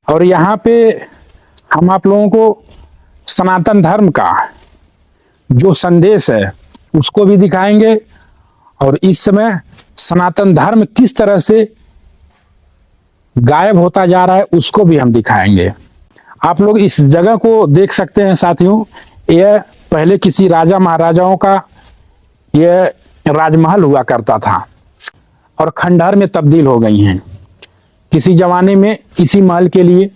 और यहाँ पे हम आप लोगों को सनातन धर्म का जो संदेश है उसको भी दिखाएंगे और इस समय सनातन धर्म किस तरह से गायब होता जा रहा है उसको भी हम दिखाएंगे। आप लोग इस जगह को देख सकते हैं साथियों, यह पहले किसी राजा महाराजाओं का यह राजमहल हुआ करता था और खंडहर में तब्दील हो गई हैं। किसी जमाने में इसी महल के लिए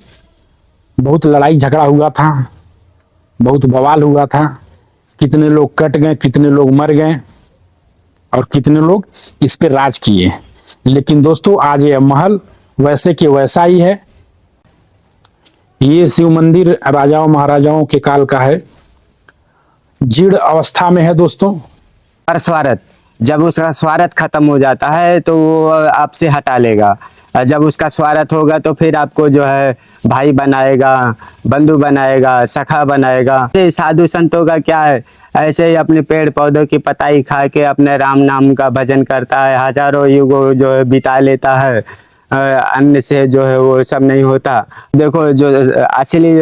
बहुत लड़ाई झगड़ा हुआ था, बहुत बवाल हुआ था, कितने लोग कट गए, कितने लोग मर गए और कितने लोग इस पे राज किए। लेकिन दोस्तों आज यह महल वैसे के वैसा ही है। ये शिव मंदिर राजाओं महाराजाओं के काल का है, जीर्ण अवस्था में है दोस्तों। पर स्वार्थ, जब उसका स्वार्थ खत्म हो जाता है तो वो आपसे हटा लेगा। जब उसका स्वार्थ होगा तो फिर आपको जो है भाई बनाएगा, बंधु बनाएगा, सखा बनाएगा। साधु संतों का क्या है, ऐसे ही अपने पेड़ पौधों की पताई खा के अपने राम नाम का भजन करता है, हजारों युगों जो है बिता लेता है। अन्य से जो है वो सब नहीं होता। देखो जो असली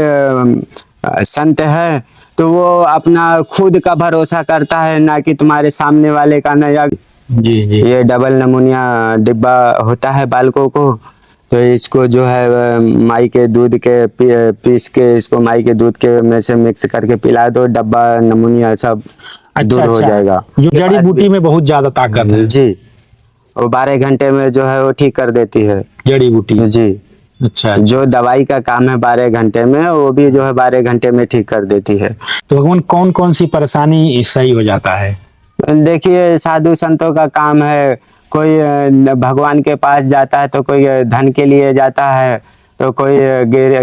संत है तो वो अपना खुद का भरोसा करता है, ना कि तुम्हारे सामने वाले का। नया जी ये डबल नमूनिया डिब्बा होता है बालकों को, तो इसको जो है माई के दूध के पीस के इसको माई के दूध के में से मिक्स करके पिला दो, डब्बा नमूनिया सब दूर हो जाएगा। जो जड़ी बूटी में बहुत ज्यादा ताकत है जी, वो 12 घंटे में जो है वो ठीक कर देती है जड़ी बूटी जी। अच्छा, जो दवाई का काम है 12 घंटे में, वो भी जो है 12 घंटे में ठीक कर देती है। तो भगवान कौन कौन सी परेशानी सही हो जाता है? देखिए साधु संतों का काम है, कोई भगवान के पास जाता है तो कोई धन के लिए जाता है, तो कोई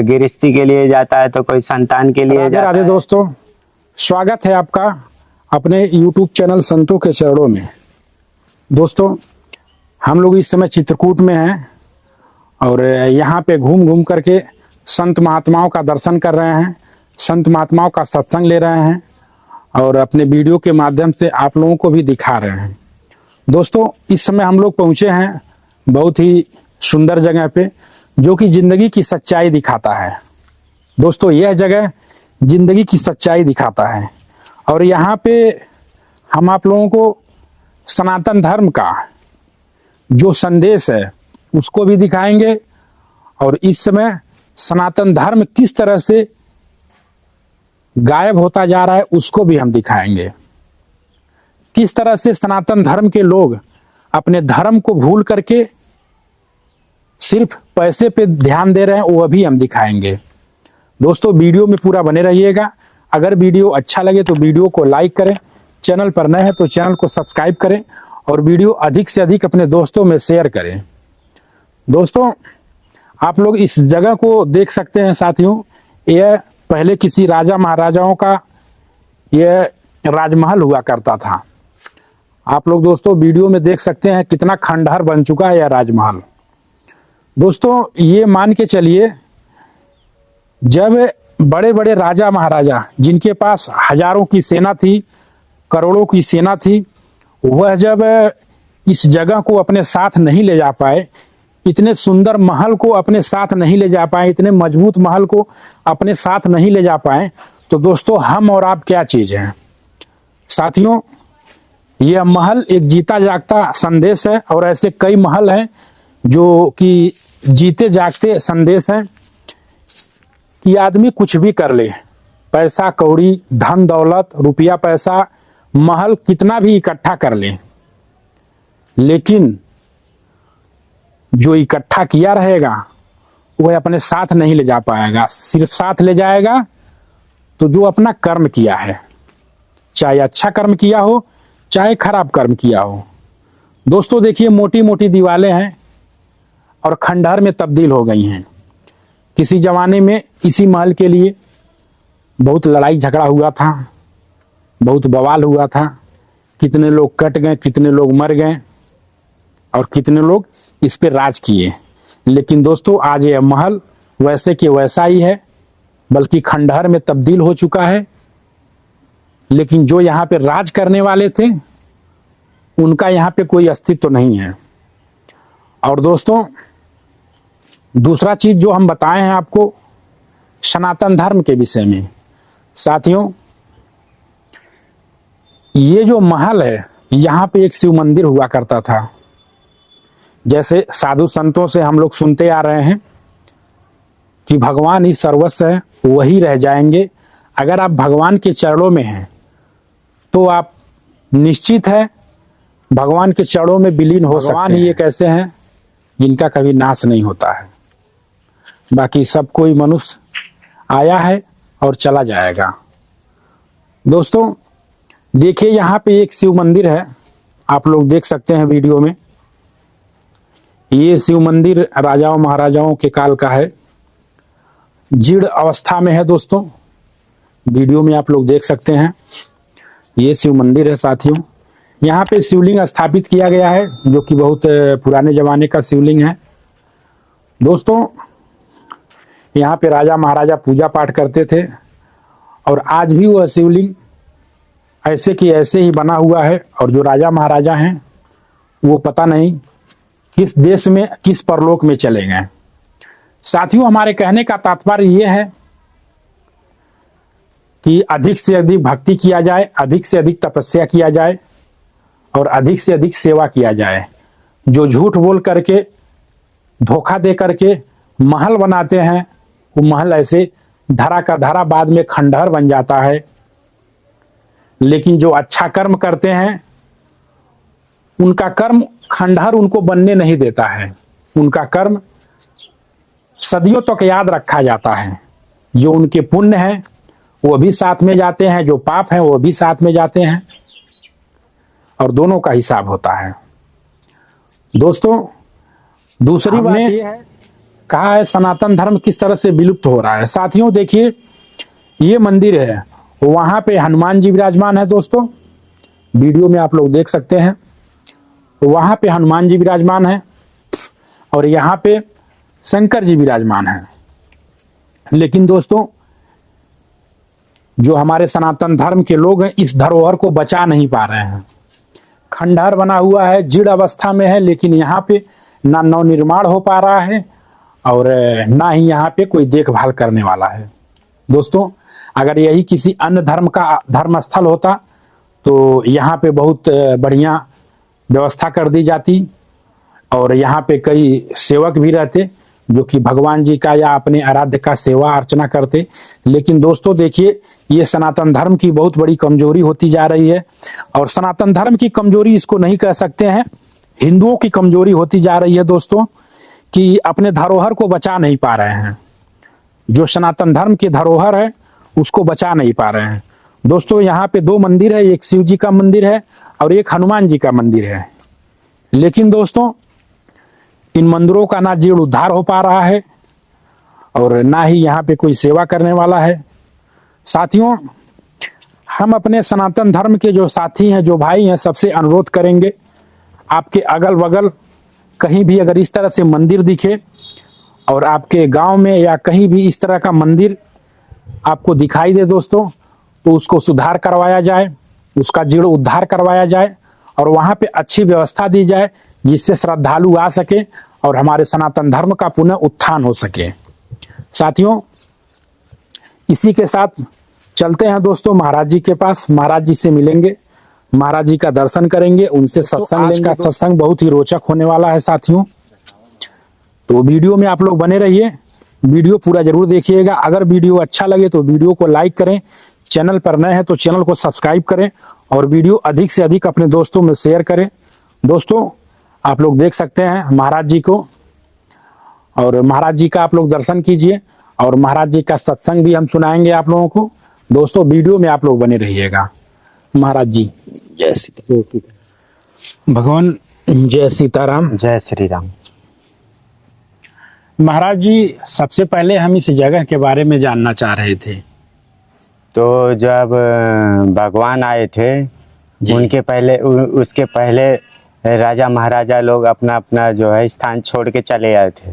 गिरस्ती के लिए जाता है, तो कोई संतान के लिए जाता राधे है। दोस्तों, स्वागत है आपका अपने YouTube चैनल संतों के चरणों में। दोस्तों हम लोग इस समय चित्रकूट में हैं और यहाँ पे घूम घूम करके संत महात्माओं का दर्शन कर रहे हैं, संत महात्माओं का सत्संग ले रहे हैं और अपने वीडियो के माध्यम से आप लोगों को भी दिखा रहे हैं। दोस्तों इस समय हम लोग पहुँचे हैं बहुत ही सुंदर जगह पे जो कि जिंदगी की सच्चाई दिखाता है। दोस्तों यह जगह जिंदगी की सच्चाई दिखाता है और यहाँ पे हम आप लोगों को सनातन धर्म का जो संदेश है उसको भी दिखाएंगे और इस समय सनातन धर्म किस तरह से गायब होता जा रहा है उसको भी हम दिखाएंगे। किस तरह से सनातन धर्म के लोग अपने धर्म को भूल करके सिर्फ पैसे पे ध्यान दे रहे हैं, वो भी हम दिखाएंगे। दोस्तों वीडियो में पूरा बने रहिएगा। अगर वीडियो अच्छा लगे तो वीडियो को लाइक करें, चैनल पर नए हैं तो चैनल को सब्सक्राइब करें और वीडियो अधिक से अधिक अपने दोस्तों में शेयर करें। दोस्तों आप लोग इस जगह को देख सकते हैं साथियों, यह पहले किसी राजा महाराजाओं का यह राजमहल हुआ करता था। आप लोग दोस्तों वीडियो में देख सकते हैं कितना खंडहर बन चुका है यह राजमहल। दोस्तों ये मान के चलिए जब बड़े बड़े राजा महाराजा जिनके पास हजारों की सेना थी, करोड़ों की सेना थी, वह जब इस जगह को अपने साथ नहीं ले जा पाए, इतने सुंदर महल को अपने साथ नहीं ले जा पाए, इतने मजबूत महल को अपने साथ नहीं ले जा पाए, तो दोस्तों हम और आप क्या चीज हैं साथियों? यह महल एक जीता जागता संदेश है और ऐसे कई महल हैं जो कि जीते जागते संदेश हैं कि आदमी कुछ भी कर ले, पैसा कौड़ी, धन दौलत, रुपया पैसा, महल कितना भी इकट्ठा कर ले, लेकिन जो इकट्ठा किया रहेगा वह अपने साथ नहीं ले जा पाएगा। सिर्फ साथ ले जाएगा तो जो अपना कर्म किया है, चाहे अच्छा कर्म किया हो चाहे खराब कर्म किया हो। दोस्तों देखिए मोटी मोटी दीवारें हैं और खंडहर में तब्दील हो गई हैं। किसी जमाने में इसी महल के लिए बहुत लड़ाई झगड़ा हुआ था, बहुत बवाल हुआ था, कितने लोग कट गए, कितने लोग मर गए और कितने लोग इस पे राज किए। लेकिन दोस्तों आज यह महल वैसे के वैसा ही है, बल्कि खंडहर में तब्दील हो चुका है। लेकिन जो यहाँ पे राज करने वाले थे उनका यहाँ पे कोई अस्तित्व नहीं है। और दोस्तों दूसरा चीज जो हम बताए हैं आपको सनातन धर्म के विषय में, साथियों ये जो महल है यहाँ पे एक शिव मंदिर हुआ करता था। जैसे साधु संतों से हम लोग सुनते आ रहे हैं कि भगवान ही सर्वस्व है, वही रह जाएंगे। अगर आप भगवान के चरणों में हैं तो आप निश्चित है भगवान के चरणों में विलीन हो सकते हैं। भगवान ही एक ऐसे हैं जिनका कभी नाश नहीं होता है। बाकी सब कोई मनुष्य आया है और चला जाएगा। दोस्तों देखिए यहाँ पे एक शिव मंदिर है, आप लोग देख सकते हैं वीडियो में। ये शिव मंदिर राजाओं महाराजाओं के काल का है, जीर्ण अवस्था में है दोस्तों। वीडियो में आप लोग देख सकते हैं ये शिव मंदिर है साथियों। यहाँ पे शिवलिंग स्थापित किया गया है जो कि बहुत पुराने जमाने का शिवलिंग है दोस्तों। यहाँ पे राजा महाराजा पूजा पाठ करते थे और आज भी वह शिवलिंग ऐसे कि ऐसे ही बना हुआ है। और जो राजा महाराजा हैं वो पता नहीं किस देश में किस परलोक में चले गए। साथियों हमारे कहने का तात्पर्य ये है कि अधिक से अधिक भक्ति किया जाए, अधिक से अधिक तपस्या किया जाए और अधिक से अधिक सेवा किया जाए। जो झूठ बोल करके धोखा दे करके महल बनाते हैं वो महल ऐसे धरा का धरा बाद में खंडहर बन जाता है। लेकिन जो अच्छा कर्म करते हैं उनका कर्म खंडहर उनको बनने नहीं देता है, उनका कर्म सदियों तक याद रखा जाता है। जो उनके पुण्य हैं वो भी साथ में जाते हैं, जो पाप हैं वो भी साथ में जाते हैं और दोनों का हिसाब होता है। दोस्तों दूसरी बात ये है, कहा है सनातन धर्म किस तरह से विलुप्त हो रहा है। साथियों देखिए ये मंदिर है, वहां पे हनुमान जी विराजमान है दोस्तों, वीडियो में आप लोग देख सकते हैं। वहां पे हनुमान जी विराजमान है और यहाँ पे शंकर जी विराजमान है। लेकिन दोस्तों जो हमारे सनातन धर्म के लोग हैं इस धरोहर को बचा नहीं पा रहे हैं। खंडहर बना हुआ है, जीर्ण अवस्था में है, लेकिन यहाँ पे ना नवनिर्माण हो पा रहा है और ना ही यहाँ पे कोई देखभाल करने वाला है। दोस्तों अगर यही किसी अन्य धर्म का धर्म स्थल होता तो यहाँ पे बहुत बढ़िया व्यवस्था कर दी जाती और यहाँ पे कई सेवक भी रहते जो कि भगवान जी का या अपने आराध्य का सेवा अर्चना करते। लेकिन दोस्तों देखिए ये सनातन धर्म की बहुत बड़ी कमजोरी होती जा रही है और सनातन धर्म की कमजोरी इसको नहीं कह सकते हैं, हिंदुओं की कमजोरी होती जा रही है दोस्तों कि अपने धरोहर को बचा नहीं पा रहे हैं। जो सनातन धर्म की धरोहर है उसको बचा नहीं पा रहे हैं। दोस्तों यहाँ पे दो मंदिर है, एक शिव जी का मंदिर है और एक हनुमान जी का मंदिर है। लेकिन दोस्तों इन मंदिरों का ना जीर्णोद्धार हो पा रहा है और ना ही यहाँ पे कोई सेवा करने वाला है। साथियों हम अपने सनातन धर्म के जो साथी हैं, जो भाई हैं, सबसे अनुरोध करेंगे आपके अगल बगल कहीं भी अगर इस तरह से मंदिर दिखे और आपके गांव में या कहीं भी इस तरह का मंदिर आपको दिखाई दे दोस्तों तो उसको सुधार करवाया जाए, उसका जीर्ण उद्धार करवाया जाए और वहां पे अच्छी व्यवस्था दी जाए जिससे श्रद्धालु आ सके और हमारे सनातन धर्म का पुनः उत्थान हो सके। साथियों इसी के साथ चलते हैं दोस्तों महाराज जी के पास, महाराज जी से मिलेंगे, महाराज जी का दर्शन करेंगे, उनसे सत्संग लेंगे। सत्संग बहुत ही रोचक होने वाला है साथियों, तो वीडियो में आप लोग बने रहिए, वीडियो पूरा जरूर देखिएगा। अगर वीडियो अच्छा लगे तो वीडियो को लाइक करें, चैनल पर नए हैं तो चैनल को सब्सक्राइब करें और वीडियो अधिक से अधिक अपने दोस्तों में शेयर करें। दोस्तों आप लोग देख सकते हैं महाराज जी को और महाराज जी का आप लोग दर्शन कीजिए और महाराज जी का सत्संग भी हम सुनाएंगे आप लोगों को। दोस्तों वीडियो में आप लोग बने रहिएगा। महाराज जी जय श्री भगवान, जय सीताराम, जय श्री राम। महाराज जी सबसे पहले हम इस जगह के बारे में जानना चाह रहे थे। तो जब भगवान आए थे उनके पहले उसके पहले राजा महाराजा लोग अपना अपना जो है स्थान छोड़ के चले आए थे।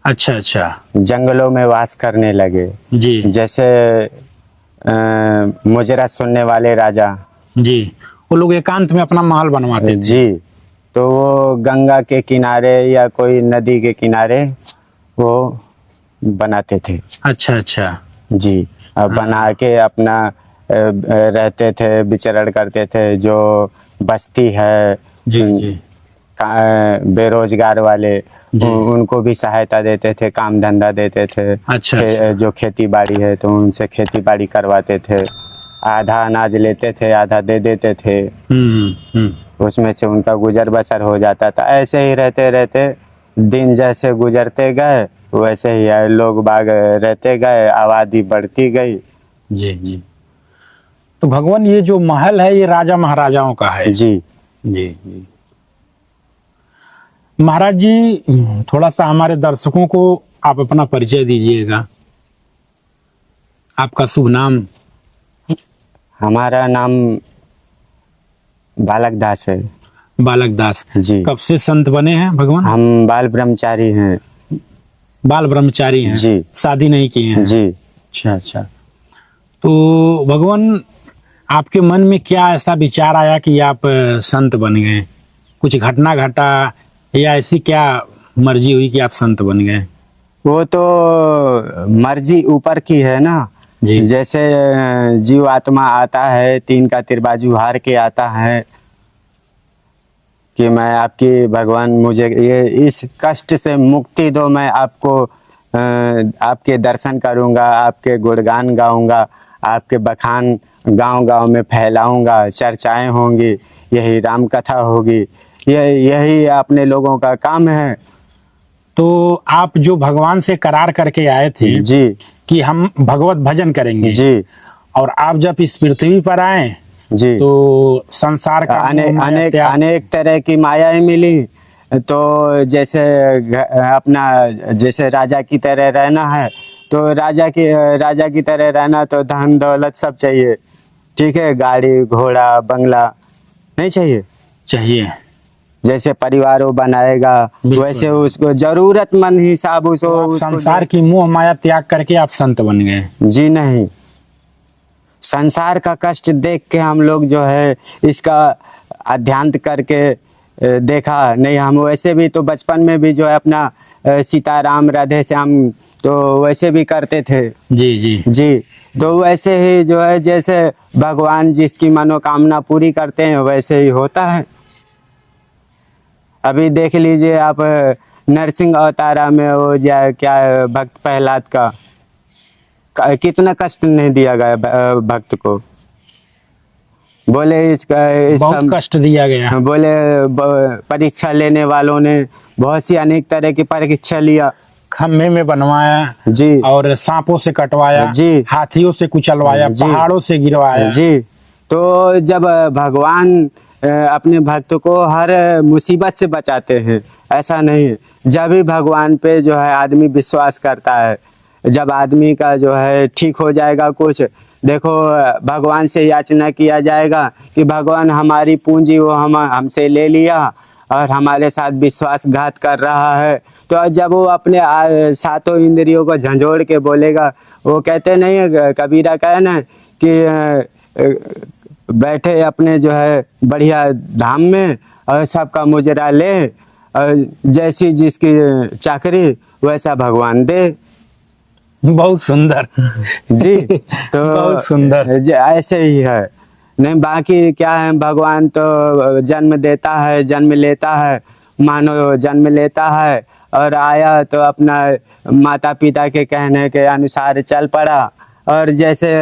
अच्छा अच्छा, जंगलों में वास करने लगे जी। जैसे मुजरा सुनने वाले राजा जी, वो लोग एकांत में अपना महल बनवाते थे। जी। तो वो गंगा के किनारे या कोई नदी के किनारे वो बनाते थे। अच्छा अच्छा। जी, अब बना के अपना रहते थे, विचरण करते थे। जो बस्ती है जी जी बेरोजगार वाले, जी। उनको भी सहायता देते थे, काम धंधा देते थे। अच्छा अच्छा। जो खेती बाड़ी है तो उनसे खेती बाड़ी करवाते थे। आधा अनाज लेते थे, आधा दे देते थे, उसमें से उनका गुजर बसर हो जाता था। ऐसे ही रहते रहते दिन जैसे गुजरते गए वैसे ही लोग बाग रहते गए, आबादी बढ़ती गई। जी जी। तो भगवान ये जो महल है ये राजा महाराजाओं का है? जी जी जी। महाराज जी थोड़ा सा हमारे दर्शकों को आप अपना परिचय दीजिएगा, आपका शुभ नाम। हमारा नाम बालक दास है। बालक दास। जी। कब से संत बने हैं भगवान? हम बाल ब्रह्मचारी हैं। बाल ब्रह्मचारी हैं? जी। शादी नहीं किए हैं? जी। अच्छा अच्छा। तो भगवान आपके मन में क्या ऐसा विचार आया कि आप संत बन गए? कुछ घटना घटा या ऐसी क्या मर्जी हुई कि आप संत बन गए? वो तो मर्जी ऊपर की है ना। जी। जैसे जीव आत्मा आता है, तीन का तिरबाजू हार के आता है कि मैं आपकी भगवान मुझे ये इस कष्ट से मुक्ति दो, मैं आपको आपके दर्शन करूंगा, आपके गुणगान गाऊंगा, आपके बखान गांव गांव में फैलाऊंगा, चर्चाएं होंगी, यही राम कथा होगी, यही अपने लोगों का काम है। तो आप जो भगवान से करार करके आए थे जी कि हम भगवत भजन करेंगे, जी, और आप जब इस पृथ्वी पर आए जी, तो संसार का अनेक तरह की मायाएं मिली। तो जैसे अपना जैसे राजा की तरह रहना है तो राजा की तरह रहना तो धन दौलत सब चाहिए, ठीक है, गाड़ी घोड़ा बंगला नहीं चाहिए। चाहिए। जैसे परिवार वो बनाएगा वैसे उसको जरूरतमंद हिसाब उसको संसार की मोह माया त्याग करके आप संत बन गए? जी नहीं, संसार का कष्ट देख के हम लोग जो है इसका अध्यांत करके देखा नहीं। हम वैसे भी तो बचपन में भी जो है अपना सीताराम राधे श्याम तो वैसे भी करते थे। जी जी जी, तो वैसे ही जो है जैसे भगवान जिसकी मनोकामना पूरी करते हैं वैसे ही होता है। अभी देख लीजिए आप नरसिंह अवतारा में वो क्या भक्त प्रहलाद का कितना कष्ट नहीं दिया गया भक्त को। बोले इसका बहुत कष्ट दिया गया। बोले परीक्षा लेने वालों ने बहुत सी अनेक तरह की परीक्षा लिया, खम्भे में बनवाया जी, और सांपों से कटवाया जी, हाथियों से कुचलवाया, पहाड़ों से गिरवाया। जी। तो जब भगवान अपने भक्त को हर मुसीबत से बचाते हैं, ऐसा नहीं है। जब भी भगवान पे जो है आदमी विश्वास करता है, जब आदमी का जो है ठीक हो जाएगा कुछ, देखो भगवान से याचना किया जाएगा कि भगवान हमारी पूंजी वो हमसे ले लिया और हमारे साथ विश्वासघात कर रहा है। तो जब वो अपने सातों इंद्रियों को झंझोड़ के बोलेगा, वो कहते नहीं है, कबीरा कहे ना कि बैठे अपने जो है बढ़िया धाम में और सबका मुजरा ले, और जैसी जिसकी चाकरी वैसा भगवान दे। बहुत सुंदर। जी, तो बहुत सुंदर। ऐसे ही है। नहीं बाकी क्या है, भगवान तो जन्म देता है, जन्म लेता है, मानो जन्म लेता है और आया तो अपना माता पिता के कहने के अनुसार चल पड़ा, और जैसे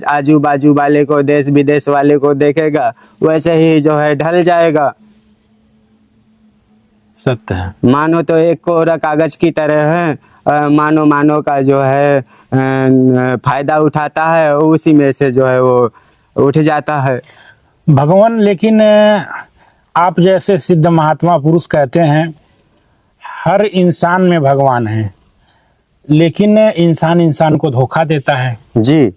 आजू बाजू वाले को, देश विदेश वाले को देखेगा वैसे ही जो है ढल जाएगा। सत्य है। मानो तो एक कोरा कागज की तरह है, मानो का जो है फायदा उठाता है, उसी में से जो है वो उठ जाता है भगवान। लेकिन आप जैसे सिद्ध महात्मा पुरुष कहते हैं हर इंसान में भगवान है, लेकिन इंसान को धोखा देता है। जी,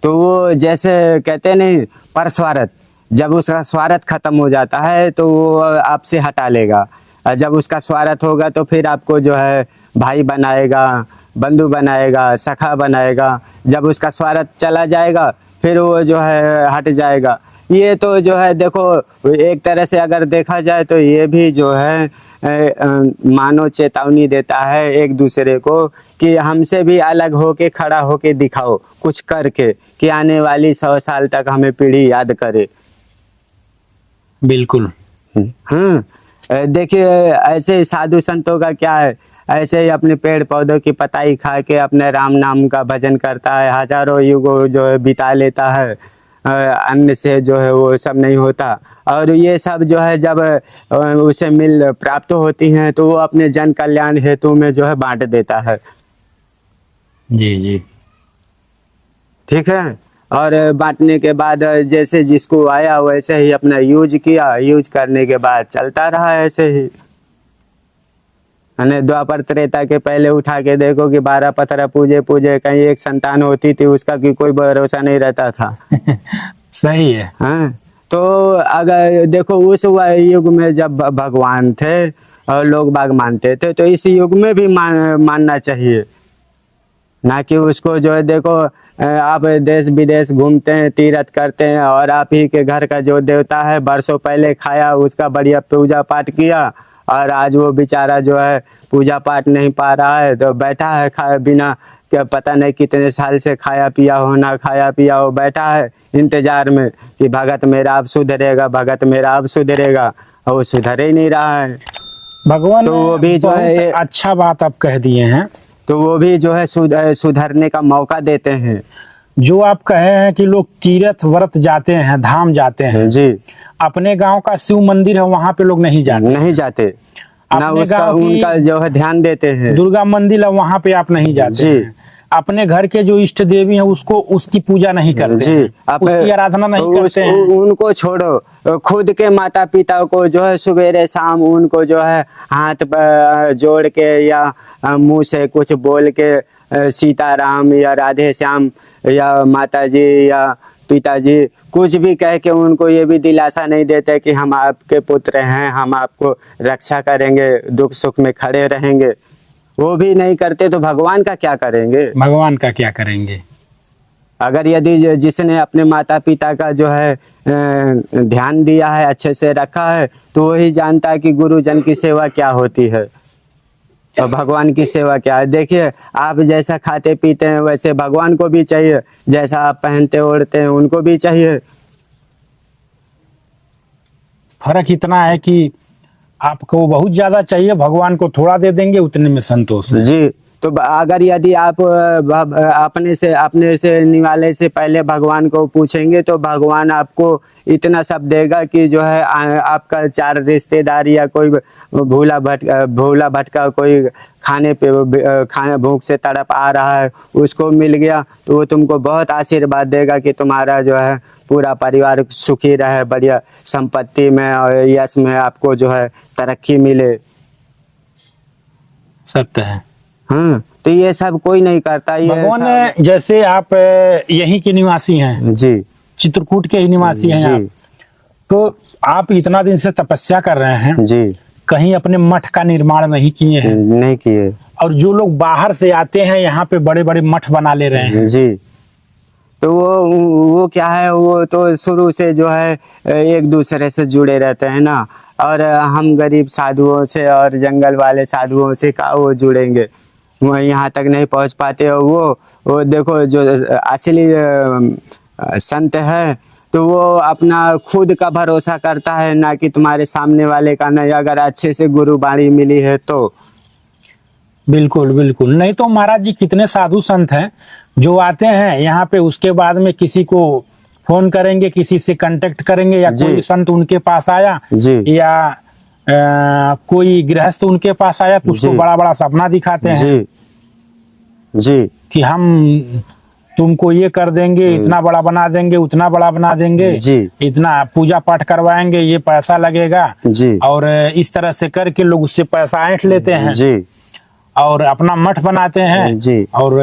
तो वो जैसे कहते नहीं परस्वार्थ, जब उसका स्वार्थ खत्म हो जाता है तो वो आपसे हटा लेगा, और जब उसका स्वार्थ होगा तो फिर आपको जो है भाई बनाएगा, बंधु बनाएगा, सखा बनाएगा। जब उसका स्वार्थ चला जाएगा फिर वो जो है हट जाएगा। ये तो जो है देखो एक तरह से अगर देखा जाए तो ये भी जो है मानो चेतावनी देता है एक दूसरे को कि हमसे भी अलग होके खड़ा होके दिखाओ कुछ करके, कि आने वाली 100 साल तक हमें पीढ़ी याद करे। बिल्कुल। देखिए ऐसे साधु संतों का क्या है, ऐसे ही अपने पेड़ पौधों की पताई खा के अपने राम नाम का भजन करता है, हजारों युगों जो है बिता लेता है, अन्न से जो है वो सब नहीं होता। और ये सब जो है जब उसे मिल प्राप्त होती हैं तो वो अपने जन कल्याण हेतु में जो है बांट देता है। जी जी। ठीक है। और बांटने के बाद जैसे जिसको आया वैसे ही अपना यूज किया, यूज करने के बाद चलता रहा ऐसे ही। द्वापर त्रेता के पहले उठा के देखो कि 12 पत्थर पूजे कहीं एक संतान होती थी उसका कि कोई भरोसा नहीं रहता था। सही है। हाँ, तो अगर देखो उस युग में जब भगवान थे और लोग बाग मानते थे, तो इस युग में भी मानना चाहिए, ना कि उसको जो है देखो आप देश विदेश घूमते हैं, तीर्थ करते हैं, और आप ही के घर का जो देवता है वर्षों पहले खाया, उसका बढ़िया पूजा पाठ किया, और आज वो बेचारा जो है पूजा पाठ नहीं पा रहा है, तो बैठा है खाए बिना, क्या पता नहीं कितने साल से खाया पिया हो ना खाया पिया हो, बैठा है इंतजार में कि भगत मेरा अब सुधरेगा, भगत मेरा अब सुधरेगा, और वो सुधर ही नहीं रहा है। भगवान तो वो भी जो है अच्छा बात आप कह दिए हैं, तो वो भी जो है सुधरने का मौका देते हैं। जो आप कहे हैं कि लोग तीर्थ व्रत जाते हैं, धाम जाते हैं जी, अपने गांव का शिव मंदिर है वहां पे लोग नहीं जाते, नहीं जाते, ना अपने उसका गांव की उनका जो है ध्यान देते हैं। दुर्गा मंदिर है वहां पे आप नहीं जाते जी। हैं, अपने घर के जो इष्ट देवी हैं उसको उसकी पूजा नहीं करते जी, हैं, उसकी आराधना नहीं करते हैं। उनको छोड़ो, खुद के माता पिता को जो है सवेरे शाम उनको जो है हाथ जोड़ के या मुंह से कुछ बोल के सीताराम या राधे श्याम या माता जी या पिताजी कुछ भी कह के उनको ये भी दिलासा नहीं देते कि हम आपके पुत्र हैं, हम आपको रक्षा करेंगे, दुख सुख में खड़े रहेंगे, वो भी नहीं करते तो भगवान का क्या करेंगे? भगवान का क्या करेंगे? अगर यदि जिसने अपने माता पिता का जो है ध्यान दिया है, अच्छे से रखा है, तो वही जानता है कि गुरुजन की सेवा क्या होती है और भगवान की सेवा क्या है। देखिए आप जैसा खाते पीते हैं वैसे भगवान को भी चाहिए, जैसा आप पहनते ओढ़ते हैं उनको भी चाहिए। फर्क इतना है कि आपको बहुत ज्यादा चाहिए, भगवान को थोड़ा दे देंगे, उतने में संतोष है। जी, तो अगर यदि आप अपने से निवाले से पहले भगवान को पूछेंगे तो भगवान आपको इतना सब देगा कि जो है आपका 4 रिश्तेदार या कोई भूला भटका कोई खाने भूख से तड़प आ रहा है, उसको मिल गया तो वो तुमको बहुत आशीर्वाद देगा कि तुम्हारा जो है पूरा परिवार सुखी रहे, बढ़िया संपत्ति में और यश में आपको जो है तरक्की मिले। सत्य है। हाँ, तो ये सब कोई नहीं करता। ये भगवान जैसे आप यहीं के निवासी हैं जी, चित्रकूट के ही निवासी हैं आप, तो आप इतना दिन से तपस्या कर रहे हैं जी, कहीं अपने मठ का निर्माण नहीं किए हैं, नहीं किए, और जो लोग बाहर से आते हैं यहाँ पे बड़े बड़े मठ बना ले रहे हैं जी, तो वो क्या है, वो तो शुरू से जो है एक दूसरे से जुड़े रहते हैं ना, और हम गरीब साधुओं से और जंगल वाले साधुओं से का वो जुड़ेंगे, वो यहाँ तक नहीं पहुँच पाते। और वो देखो जो असली संत है तो वो अपना खुद का भरोसा करता है, ना कि तुम्हारे सामने वाले का नहीं, अगर अच्छे से गुरु बाणी मिली है तो। बिल्कुल बिल्कुल, नहीं तो महाराज जी कितने साधु संत हैं जो आते हैं यहाँ पे, उसके बाद में किसी को फोन करेंगे, किसी से कांटेक्ट करेंगे, या कोई संत उनके पास आया या कोई गृहस्थ उनके पास आया तो उसको बड़ा बड़ा सपना दिखाते हैं जी कि हम तुमको ये कर देंगे, इतना बड़ा बना देंगे, उतना बड़ा बना देंगे, इतना पूजा पाठ करवाएंगे, ये पैसा लगेगा, और इस तरह से करके लोग उससे पैसा ऐंठ लेते हैं और अपना मठ बनाते हैं। और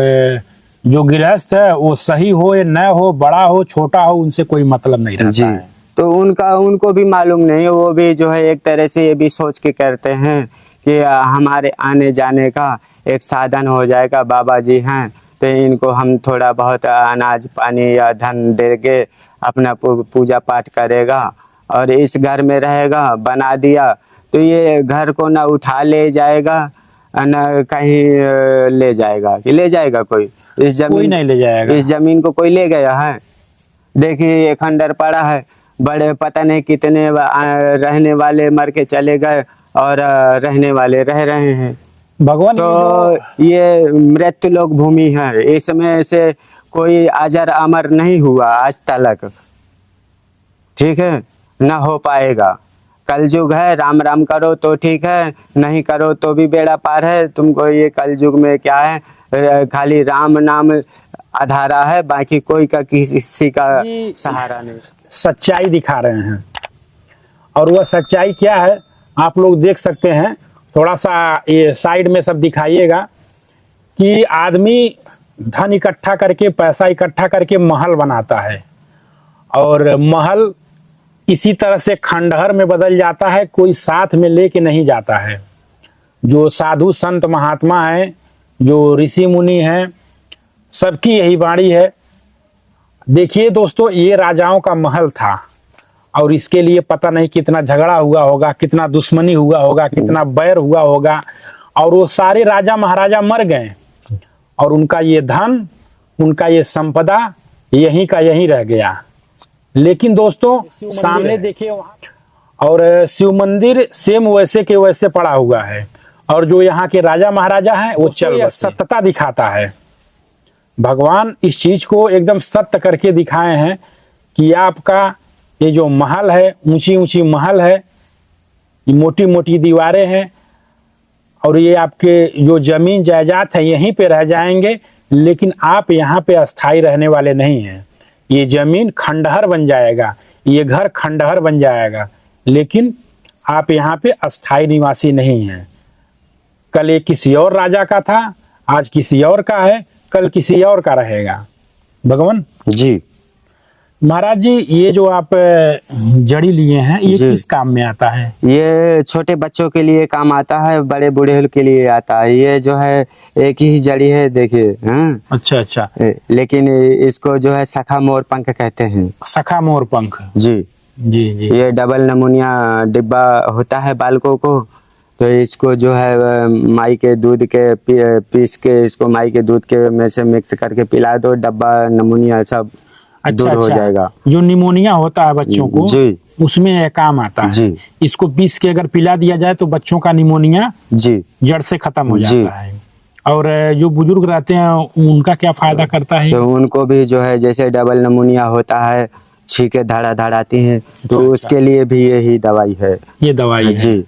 जो गृहस्थ है वो सही हो या न हो, बड़ा हो छोटा हो, उनसे कोई मतलब नहीं रहता है। तो उनको भी मालूम नहीं, वो भी जो है एक तरह से ये भी सोच के करते हैं कि हमारे आने जाने का एक साधन हो जाएगा, बाबा जी हैं तो इनको हम थोड़ा बहुत अनाज पानी या धन देंगे, अपना पूजा पाठ करेगा और इस घर में रहेगा, बना दिया तो ये घर को ना उठा ले जाएगा न कहीं ले जाएगा, कि ले जाएगा कोई? इस कोई जमीन, नहीं ले जाएगा। इस जमीन को कोई ले गया है? देखिए ये खंडर पड़ा है, बड़े पता नहीं कितने रहने वाले मर के चले गए और रहने वाले रह रहे हैं। भगवान तो ये मृत्यु लोक भूमि है, इसमें से कोई अजर अमर नहीं हुआ आज तक, ठीक है, ना हो पाएगा। कलयुग है, राम राम करो तो ठीक है, नहीं करो तो भी बेड़ा पार है। तुमको ये कलयुग में क्या है, खाली राम नाम आधारा है, बाकी कोई का किसी का सहारा नहीं। सच्चाई दिखा रहे हैं, और वह सच्चाई क्या है आप लोग देख सकते हैं। थोड़ा सा ये साइड में सब दिखाइएगा कि आदमी धन इकट्ठा करके, पैसा इकट्ठा करके महल बनाता है, और महल इसी तरह से खंडहर में बदल जाता है, कोई साथ में लेके नहीं जाता है। जो साधु संत महात्मा हैं, जो ऋषि मुनि हैं, सबकी यही वाणी है। देखिए दोस्तों, ये राजाओं का महल था, और इसके लिए पता नहीं कितना झगड़ा हुआ होगा, कितना दुश्मनी हुआ होगा, कितना बैर हुआ होगा, और वो सारे राजा महाराजा मर गए, और उनका ये धन, उनका ये संपदा यहीं का यहीं रह गया। लेकिन दोस्तों सामने देखिए वहाँ, और शिव मंदिर सेम वैसे के वैसे पड़ा हुआ है, और जो यहाँ के राजा महाराजा हैं वो चल सत्यता दिखाता है। भगवान इस चीज को एकदम सत्य करके दिखाए हैं कि आपका ये जो महल है, ऊंची ऊंची महल है, मोटी मोटी दीवारें हैं, और ये आपके जो जमीन जायदाद है यहीं पे रह जाएंगे, लेकिन आप यहाँ पे अस्थाई रहने वाले नहीं हैं। ये जमीन खंडहर बन जाएगा, ये घर खंडहर बन जाएगा, लेकिन आप यहाँ पे अस्थाई निवासी नहीं हैं। कल ये किसी और राजा का था, आज किसी और का है, कल किसी और का रहेगा। भगवान जी महाराज जी, ये जो आप जड़ी लिए हैं, ये जी। किस काम में आता है? ये छोटे बच्चों के लिए काम आता है, बड़े बूढ़े के लिए आता है। ये जो है एक ही जड़ी है, देखिए। हाँ? अच्छा अच्छा, लेकिन इसको जो है सखा मोर पंख कहते हैं। सखा मोर पंख। जी जी जी। ये डबल नमूनिया डिब्बा होता है बालकों को, तो इसको जो है माई के दूध के पीस के इसको माई के दूध के में से मिक्स करके पिला दो, डब्बा नमूनिया सब दूर हो जाएगा। जो निमोनिया होता है बच्चों को, जी, उसमें यह काम आता है। जी। इसको पीस के अगर पिला दिया जाए तो बच्चों का निमोनिया जी जड़ से खत्म हो जी। जाता है। और जो बुजुर्ग रहते हैं उनका क्या फायदा करता है? तो उनको भी जो है जैसे डबल नमूनिया होता है, छींके धड़ा आती हैं, तो अच्छा। उसके लिए भी यही दवाई है। ये दवाई है। जी।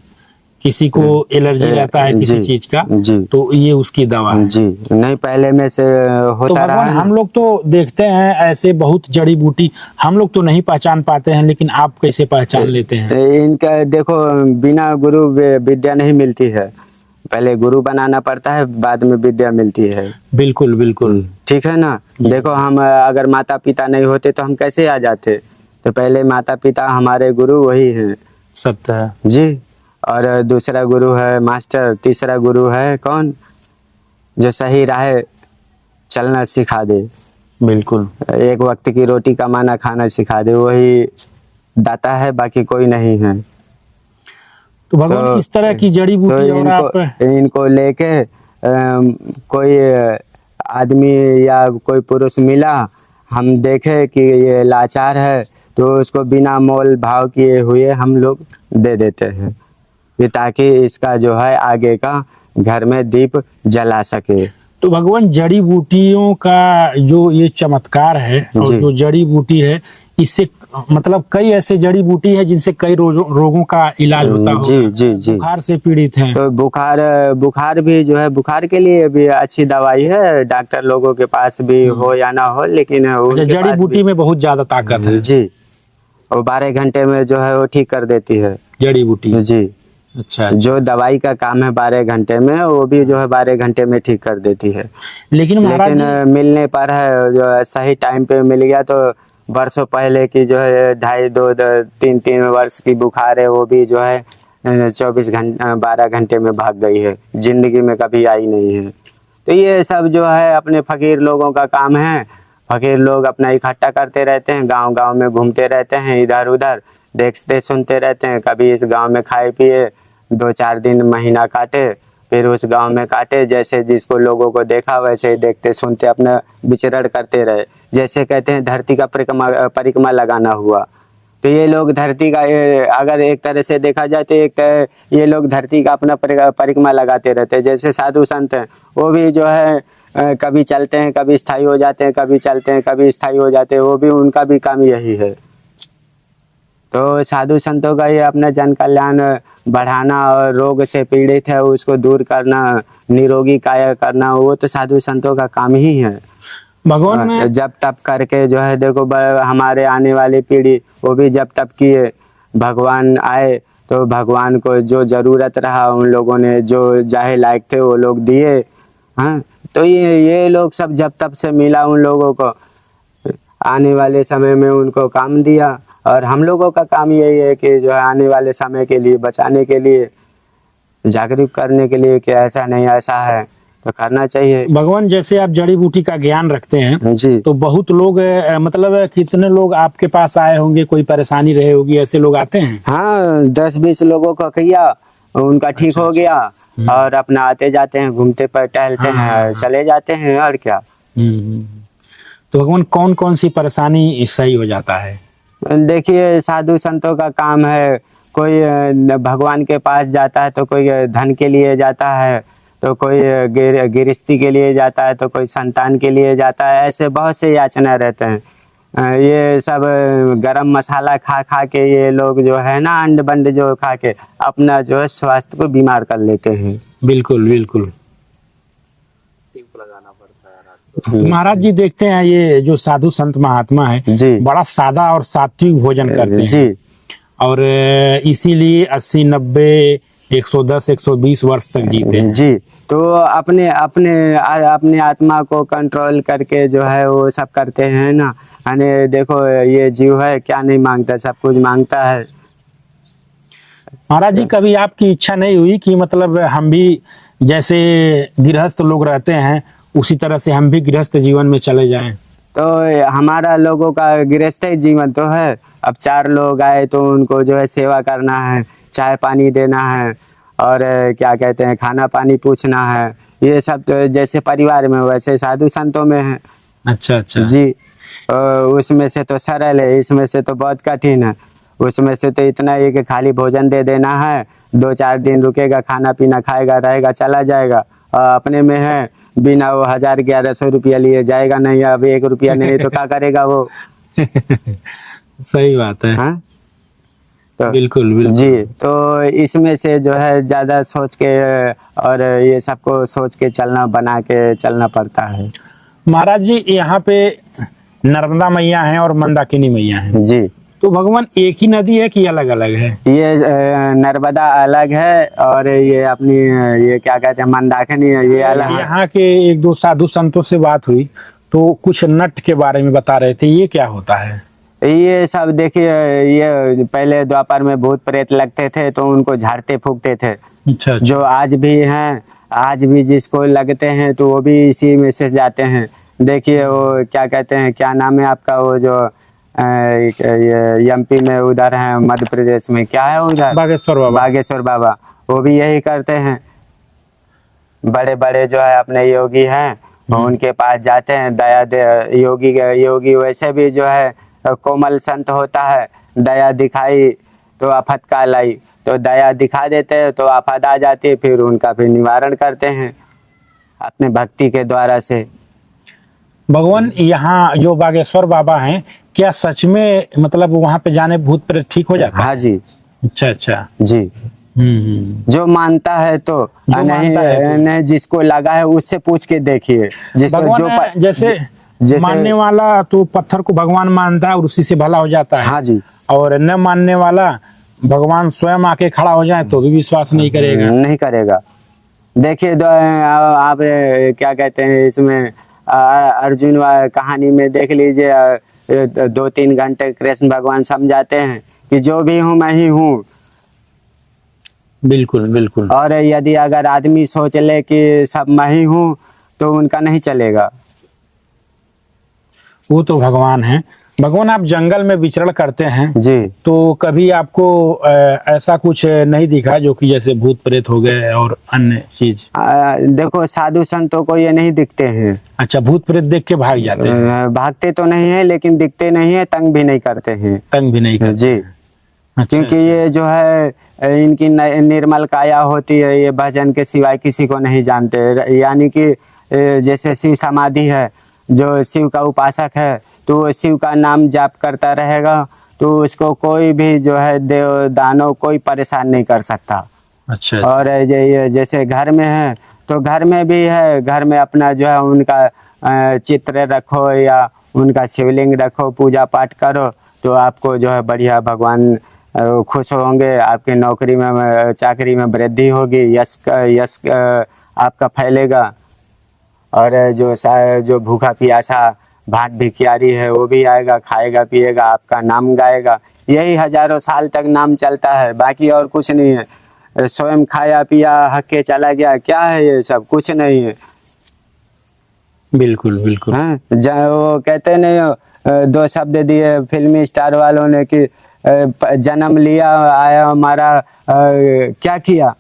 किसी को एलर्जी रहता है किसी जी, चीज का, जी। तो ये उसकी दवा है। जी नहीं, पहले में से तो होता रहा भगवान, है। हम लोग तो देखते हैं ऐसे बहुत जड़ी बूटी हम लोग तो नहीं पहचान पाते हैं, लेकिन आप कैसे पहचान लेते हैं? इनका देखो, बिना गुरु विद्या नहीं मिलती है, पहले गुरु बनाना पड़ता है, बाद में विद्या मिलती है। बिल्कुल बिल्कुल। ठीक है ना। देखो हम अगर माता पिता नहीं होते तो हम कैसे आ जाते, तो पहले माता पिता हमारे गुरु वही हैं। सत्य है जी। और दूसरा गुरु है मास्टर, तीसरा गुरु है कौन, जो सही राह चलना सिखा दे, बिल्कुल। एक वक्त की रोटी कमाना खाना सिखा दे, वही दाता है, बाकी कोई नहीं है। तो भगवान इस तरह की जड़ी तो बूटी और आप इनको लेके कोई आदमी या कोई पुरुष मिला, हम देखे कि ये लाचार है, तो उसको बिना मोल भाव किए हुए हम लोग दे देते हैं, ये ताकि इसका जो है आगे का घर में दीप जला सके। तो भगवान जड़ी बूटियों का जो ये चमत्कार है, और जी। जो जड़ी बूटी है, इससे मतलब कई ऐसे जड़ी बूटी है जिनसे कई रोगों का इलाज होता है। जी जी जी। बुखार से पीड़ित हैं तो बुखार भी जो है, बुखार के लिए भी अच्छी दवाई है, डॉक्टर लोगों के पास भी हो या ना हो, लेकिन उनके जड़ी पास बूटी भी, में बहुत ज्यादा ताकत है। जी, और 12 घंटे में जो है वो ठीक कर देती है जड़ी बूटी। जी। अच्छा। जो दवाई का काम है 12 घंटे में, वो भी जो है 12 घंटे में ठीक कर देती है। लेकिन महाराज लेकिन मिलने पर है, जो है सही टाइम पे मिल गया, तो वर्षों पहले की जो है 2.5-3 वर्ष की बुखार है, वो भी जो है 12 घंटे में भाग गई है, जिंदगी में कभी आई नहीं है। तो ये सब जो है अपने फकीर लोगों का काम है। फकीर लोग अपना इकट्ठा करते रहते हैं, गांव गांव में घूमते रहते हैं, इधर उधर देखते सुनते रहते हैं, कभी इस गांव में खाए पिए 2-4 दिन महीना काटे, फिर उस गांव में काटे, जैसे जिसको लोगों को देखा वैसे ही देखते सुनते अपना विचरण करते रहे। जैसे कहते हैं धरती का परिक्रमा लगाना हुआ, तो ये लोग धरती का अगर एक तरह से देखा जाए तो ये लोग धरती का अपना परिक्रमा लगाते रहते हैं। जैसे साधु संत हैं, वो भी जो है कभी चलते हैं, कभी स्थायी हो जाते हैं, कभी चलते हैं, कभी स्थायी हो जाते हैं, वो भी उनका भी काम यही है। तो साधु संतों का ये अपना जन कल्याण बढ़ाना और रोग से पीड़ित है उसको दूर करना, निरोगी काया करना, वो तो साधु संतों का काम ही है। भगवान ने जब तप करके जो है देखो हमारे आने वाली पीढ़ी वो भी जब तप किए, भगवान आए तो भगवान को जो जरूरत रहा उन लोगों ने जो चाहे लायक थे वो लोग दिए। हाँ, तो ये लोग सब जब तप से मिला उन लोगों को, आने वाले समय में उनको काम दिया। और हम लोगों का काम यही है कि जो है आने वाले समय के लिए बचाने के लिए, जागरूक करने के लिए कि ऐसा नहीं ऐसा है तो करना चाहिए। भगवान जैसे आप जड़ी बूटी का ज्ञान रखते हैं जी, तो बहुत लोग मतलब कितने लोग आपके पास आए होंगे, कोई परेशानी रहे होगी, ऐसे लोग आते हैं? हाँ 10-20 लोगों को किया, उनका ठीक हो गया और अपना आते जाते हैं, घूमते पर टहलते हैं, चले जाते हैं और क्या। तो भगवान कौन कौन सी परेशानी सही हो जाता है? देखिए साधु संतों का काम है, कोई भगवान के पास जाता है तो कोई धन के लिए जाता है, तो कोई गृहस्थी के लिए जाता है, तो कोई संतान के लिए जाता है, ऐसे बहुत से याचना रहते हैं। ये सब गरम मसाला खा खा के ये लोग जो है ना अंड बंड जो खा के अपना जो है स्वास्थ्य को बीमार कर लेते हैं। बिल्कुल बिल्कुल। तो महाराज जी देखते हैं ये जो साधु संत महात्मा है जी, बड़ा सादा और सात्विक भोजन करते हैं जी, और इसीलिए 80, 90, 110, 120 वर्ष तक जीते हैं। जी। तो अपने आत्मा को कंट्रोल करके जो है वो सब करते हैं ना। यानी देखो ये जीव है क्या नहीं मांगता, सब कुछ मांगता है। महाराज जी कभी आपकी इच्छा नहीं हुई कि मतलब हम भी जैसे गृहस्थ लोग रहते हैं उसी तरह से हम भी गृहस्थ जीवन में चले जाएं? तो हमारा लोगों का गृहस्थ जीवन तो है, अब 4 लोग आए तो उनको जो है सेवा करना है, चाय पानी देना है और क्या कहते हैं खाना पानी पूछना है, ये सब तो जैसे परिवार में वैसे साधु संतों में है। अच्छा अच्छा जी, उसमें से तो सरल है, इसमें से तो बहुत कठिन है। उसमें से तो इतना ही कि खाली भोजन दे देना है, 2-4 दिन रुकेगा, खाना पीना खाएगा, रहेगा, चला जाएगा। अपने में है बिना वो 1000-1100 रुपया लिए जाएगा नहीं, अब 1 रुपया नहीं तो क्या करेगा वो। सही बात है। हाँ? तो बिल्कुल बिल्कुल जी, तो इसमें से जो है ज्यादा सोच के और ये सबको सोच के चलना, बना के चलना पड़ता है। महाराज जी यहाँ पे नर्मदा मैया हैं और मंदाकिनी मैया हैं, जी, तो भगवान एक ही नदी है कि अलग अलग है? ये नर्मदा अलग है और ये अपनी ये क्या कहते हैं मंदाकिनी है, ये अलग है। यहाँ के 1-2 साधु संतों से बात हुई तो कुछ नट के बारे में बता रहे थे, ये क्या होता है? ये सब देखिए, ये पहले द्वापर में भूत प्रेत लगते थे तो उनको झाड़ते फूकते थे। अच्छा जो आज भी हैं, आज भी जिसको लगते हैं तो वो भी इसी में से जाते हैं। देखिए वो क्या कहते हैं, क्या नाम है आपका, वो जो ये एमपी में उधर है, मध्य प्रदेश में क्या है उधर, बागेश्वर बाबा। बागेश्वर बाबा, वो भी यही करते हैं। बड़े बड़े जो है अपने योगी हैं उनके पास जाते हैं, दया दे योगी वैसे भी जो है कोमल संत होता है, दया दिखाई तो आफत का लाई, तो दया दिखा देते हैं तो आफत आ जाती है, फिर उनका फिर निवारण करते हैं अपने भक्ति के द्वारा से। भगवान यहाँ जो बागेश्वर बाबा हैं, क्या सच में मतलब वहाँ पे जाने भूत प्रेत ठीक हो जाता है? हाँ जी, अच्छा अच्छा जी। जो मानता है तो जो मानता है तो। नहीं, जिसको लगा है उससे पूछ के देखिए। भगवान जैसे मानने वाला तो पत्थर को भगवान मानता है और उसी से भला हो जाता है। हाँ जी, और न मानने वाला भगवान स्वयं आके खड़ा हो जाए तो भी विश्वास नहीं करेगा। नहीं करेगा। देखिए आप क्या कहते हैं इसमें अर्जुन कहानी में देख लीजिए, 2-3 घंटे कृष्ण भगवान समझाते हैं कि जो भी हूँ मैं ही हूँ। बिल्कुल बिल्कुल। और यदि अगर आदमी सोच ले कि सब मैं ही हूँ तो उनका नहीं चलेगा। वो तो भगवान है। भगवान, आप जंगल में विचरण करते हैं जी। तो कभी आपको ऐसा कुछ नहीं दिखा जो कि जैसे भूत प्रेत हो गए और अन्य चीज? देखो, साधु संतों को ये नहीं दिखते हैं। अच्छा, भूत प्रेत देख के भाग जाते हैं? भागते तो नहीं है, लेकिन दिखते नहीं है, तंग भी नहीं करते हैं। तंग भी नहीं करते? जी। अच्छा, क्योंकि ये जो है इनकी निर्मल काया होती है, ये भजन के सिवाय किसी को नहीं जानते। यानी कि जैसे शिव समाधि है, जो शिव का उपासक है तो वो शिव का नाम जाप करता रहेगा, तो उसको कोई भी जो है देव दानव कोई परेशान नहीं कर सकता। अच्छा। और ये जैसे घर में है तो घर में भी है, घर में अपना जो है उनका चित्र रखो या उनका शिवलिंग रखो, पूजा पाठ करो, तो आपको जो है बढ़िया भगवान खुश होंगे, आपकी नौकरी में चाकरी में वृद्धि होगी, यश आपका फैलेगा। और जो भूखा प्यासा भाट भिखारी है वो भी आएगा, खाएगा पिएगा, आपका नाम गाएगा। यही हजारों साल तक नाम चलता है, बाकी और कुछ नहीं है। स्वयं खाया पिया हक के चला गया, क्या है ये सब? कुछ नहीं है। बिल्कुल बिल्कुल। वो कहते नहीं हो, दो शब्द दिए फिल्मी स्टार वालों ने कि जन्म लिया आया हमारा क्या किया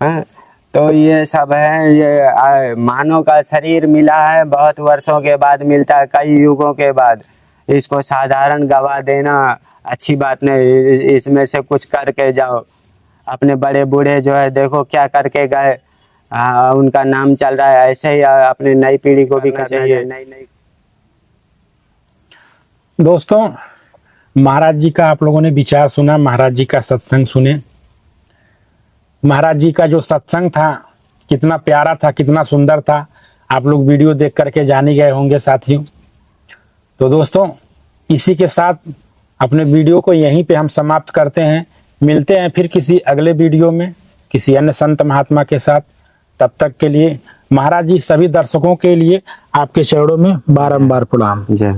है? तो ये सब है, ये मानव का शरीर मिला है, बहुत वर्षों के बाद मिलता है, कई युगों के बाद। इसको साधारण गवा देना अच्छी बात नहीं, इसमें से कुछ करके जाओ। अपने बड़े बूढ़े जो है देखो क्या करके गए, उनका नाम चल रहा है। ऐसे ही अपने नई पीढ़ी को भी करना चाहिए। नई दोस्तों, महाराज जी का आप लोगों ने विचार सुना, महाराज जी का सत्संग सुने। महाराज जी का जो सत्संग था कितना प्यारा था, कितना सुंदर था, आप लोग वीडियो देख करके जान ही गए होंगे साथियों। तो दोस्तों, इसी के साथ अपने वीडियो को यहीं पे हम समाप्त करते हैं। मिलते हैं फिर किसी अगले वीडियो में किसी अन्य संत महात्मा के साथ। तब तक के लिए महाराज जी सभी दर्शकों के लिए आपके चरणों में बारंबार प्रणाम। जय।